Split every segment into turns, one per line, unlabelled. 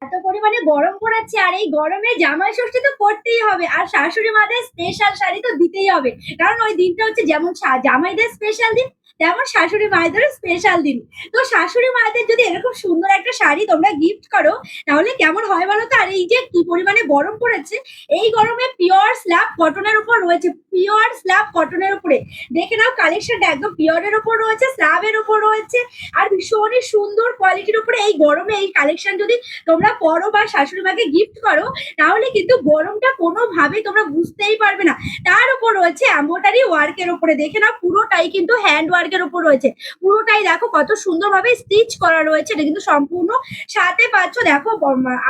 এত পরিমাণে গরম পড়েছে আর এই গরমে জামাই ষষ্ঠী তো করতেই হবে আর শাশুড়ি মাদের স্পেশাল শাড়ি তো দিতেই হবে। কারণ ওই দিনটা হচ্ছে যেমন জামাইদের স্পেশাল দিন তেমন শাশুড়ি মায়েদেরও স্পেশাল দিন। তো শাশুড়ি মায়েদের যদি এরকম সুন্দর একটা শাড়ি তোমরা গিফট করো তাহলে কেমন হয় বলো তো। আর এই যে কি পরিমাণে গরম পড়েছে, এই গরমে পিওর স্ল্যাব কটনের উপর রয়েছে, পিওর স্ল্যাব কটনের উপরে দেখে নাও কালেকশনটা একদম পিওরের উপর রয়েছে, স্ল্যাবের উপর রয়েছে আর ভীষণই সুন্দর কোয়ালিটির উপরে। এই গরমে এই কালেকশন যদি তোমরা পরো বা শাশুড়ি মাকে গিফট করো তাহলে কিন্তু গরমটা কোনোভাবেই তোমরা বুঝতেই পারবে না। তার উপর রয়েছে এমব্রয়ডারি ওয়ার্কের উপরে, দেখে নাও পুরোটাই কিন্তু হ্যান্ড ওয়ার্কের উপর রয়েছে। পুরোটাই দেখো কত সুন্দরভাবে স্টিচ করা রয়েছে, এটা কিন্তু সম্পূর্ণ। সাথে পাচ্ছ দেখো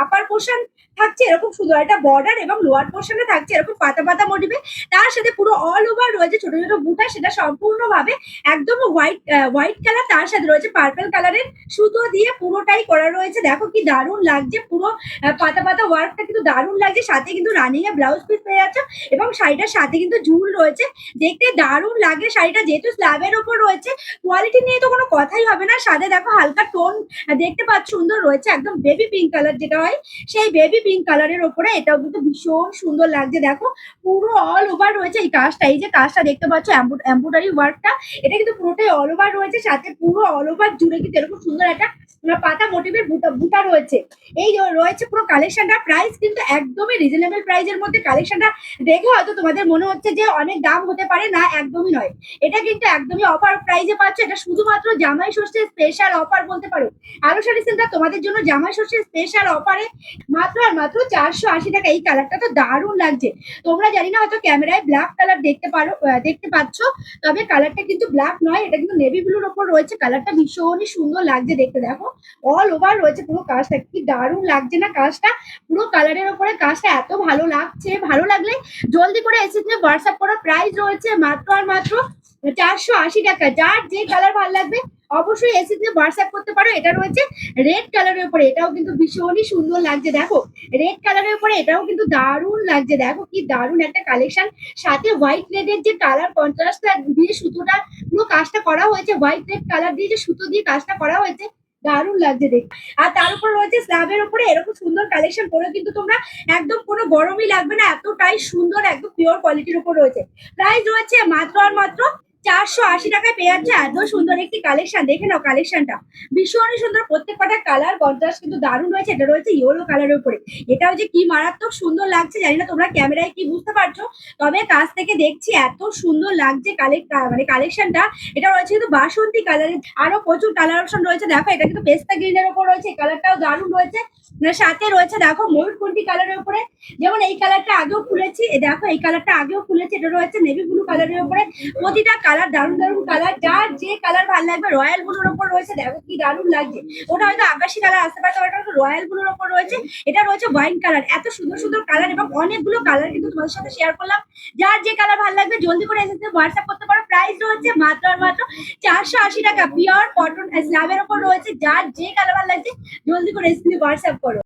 আপার পোর্শন থাকছে এরকম সুন্দর একটা বর্ডার এবং লোয়ার পোর্শনে থাকছে এরকম পাতা পাতা মোটিভে। তার সাথে পুরো অল ওভার রয়েছে ছোট ছোট বুটা, সেটা সম্পূর্ণভাবে একদম হোয়াইট কালার, তার সাথে রয়েছে পার্পল কালারের সুতো দিয়ে পুরোটাই করা রয়েছে। দেখো কি দারুণ লাগছে, পুরো পাতা পাতা ওয়ার্কটা কিন্তু দারুণ লাগছে। সাথে কিন্তু রানিং এ ব্লাউজ পিস পেয়ে যাচ্ছে এবং শাড়িটার সাথে কিন্তু ঝুল রয়েছে, দেখতে দারুণ লাগে শাড়িটা। যেহেতু স্ল্যাবের ওপর রয়েছে কোয়ালিটি নিয়ে তো কোনো কথাই হবে না। সাথে দেখো হালকা টোন দেখতে পাচ্ছ সুন্দর রয়েছে, একদম বেবি পিঙ্ক কালার যেটা হয় সেই বেবি পিঙ্ক কালারের ওপরে এটাও কিন্তু ভীষণ সুন্দর লাগছে। দেখো পুরো অল ওভার রয়েছে এই কাজটা, এই যে কাজটা দেখতে পাচ্ছ এমব্রয়ডারি ওয়ার্কটা, এটা কিন্তু পুরোটাই অল ওভার রয়েছে। সাথে পুরো অল ওভার জুড়ে কিন্তু এরকম সুন্দর একটা পাতা মোটিভের বুটা বুটা রয়েছে। এই রয়েছে পুরো কালেকশনটা। প্রাইস কিন্তু একদমই রিজনেবল প্রাইসের মধ্যে। কালেকশনটা দেখে হয়তো তোমাদের মনে হচ্ছে যে অনেক দাম হতে পারে, না একদমই নয়। এটা কিন্তু একদমই অফার প্রাইসে পাচ্ছ। এটা শুধুমাত্র জামাই ষষ্ঠীর স্পেশাল অফার বলতে পারো। আরো শাড়ি সেন্টার তোমাদের জন্য জামাই ষষ্ঠীর স্পেশাল অফারে মাত্র আর মাত্র 480 টাকা। এই কালারটা তো দারুণ লাগছে। তোমরা জানি না হয়তো ক্যামেরায় ব্ল্যাক কালার দেখতে পাচ্ছ, তবে কালারটা কিন্তু ব্ল্যাক নয়, এটা কিন্তু নেভি ব্লুর ওপর রয়েছে। কালারটা ভীষণই সুন্দর লাগছে দেখতে। দেখো অল ওভার রয়েছে পুরো কাজটা, কি দারুণ লাগছে না কাজটা। পুরো কালারের উপরে কাজটা এত ভালো লাগছে। ভালো লাগলে জলদি করে এসে তুমি হোয়াটসঅ্যাপ করো। প্রাইস রয়েছে মাত্র আর মাত্র 480 টাকা। যার যে কালার ভালো লাগবে অবশ্যই এসে তুমি হোয়াটসঅ্যাপ করতে পারো। এটা রয়েছে রেড কালারের উপরে, এটাও কিন্তু ভীষণই সুন্দর লাগছে। দেখো রেড কালারের উপরে এটাও কিন্তু দারুণ লাগছে। দেখো কি দারুণ একটা কালেকশন। সাথে হোয়াইট রেডের যে কালার কন্ট্রাস্ট দিয়ে সুতোটা পুরো কাজটা করা হয়েছে, হোয়াইট রেড কালার দিয়ে যে সুতো দিয়ে কাজটা করা হয়েছে দারুণ লাগছে দেখতে। আর তার উপর রয়েছে স্ল্যাবের উপরে এরকম সুন্দর কালেকশন করে কিন্তু তোমরা একদম কোনো গরমই লাগবে না, এতটাই সুন্দর একদম পিওর কোয়ালিটির উপর রয়েছে। প্রাইস রয়েছে মাত্র আর মাত্র 480 টাকায় পেয়ে যাচ্ছে এত সুন্দর একটি কালেকশন। দেখে নাও কালেকশনটা ভীষণই সুন্দর, প্রত্যেকটা কালার কন্ট্রাস্ট কিন্তু দারুণ রয়েছে। এটা রয়েছে ইয়েলো কালারের উপরে, এটাও যে কি মারাত্মক সুন্দর লাগছে জানি না তোমরা ক্যামেরায় কি বুঝতে পারছো, তবে কাছ থেকে দেখছি এত সুন্দর লাগছে কালেকশনটা। এটা রয়েছে কিন্তু বাসন্তী কালারের, আরো প্রচুর কালার অপশন রয়েছে। দেখো এটা কিন্তু পেস্তা গ্রিনের উপর রয়েছে, এই কালারটাও দারুণ রয়েছে। সাথে রয়েছে দেখো ময়ূরকণ্ঠী কালারের উপরে, যেমন এই কালারটা আগেও খুলেছি, দেখো এই কালারটা আগেও খুলেছি। এটা রয়েছে নেভি ব্লু কালারের উপরে। প্রতিটা কালার দারুণ দারুণ কালার, যার যে কালার ভালো লাগবে। রয়্যাল ব্লুর উপর রয়েছে, দেখো কি দারুণ লাগছে। ওটা হয়তো আকাশি কালার আসতে পারে, ওটা রয়্যাল ব্লুর উপর রয়েছে। এটা রয়েছে ওয়াইন কালার। এত সুন্দর সুন্দর কালার এবং অনেকগুলো কালার কিন্তু তোমাদের সাথে শেয়ার করলাম। যার যে কালার ভালো লাগবে জলদি করে এসে হোয়াটসঅ্যাপ করতে পারো। প্রাইস রয়েছে মাত্র আর মাত্র 480 টাকা। পিওর কটন স্ল্যাবের উপর রয়েছে। যার যে কালার ভালো লাগছে জলদি করে এসে হোয়াটসঅ্যাপ করো।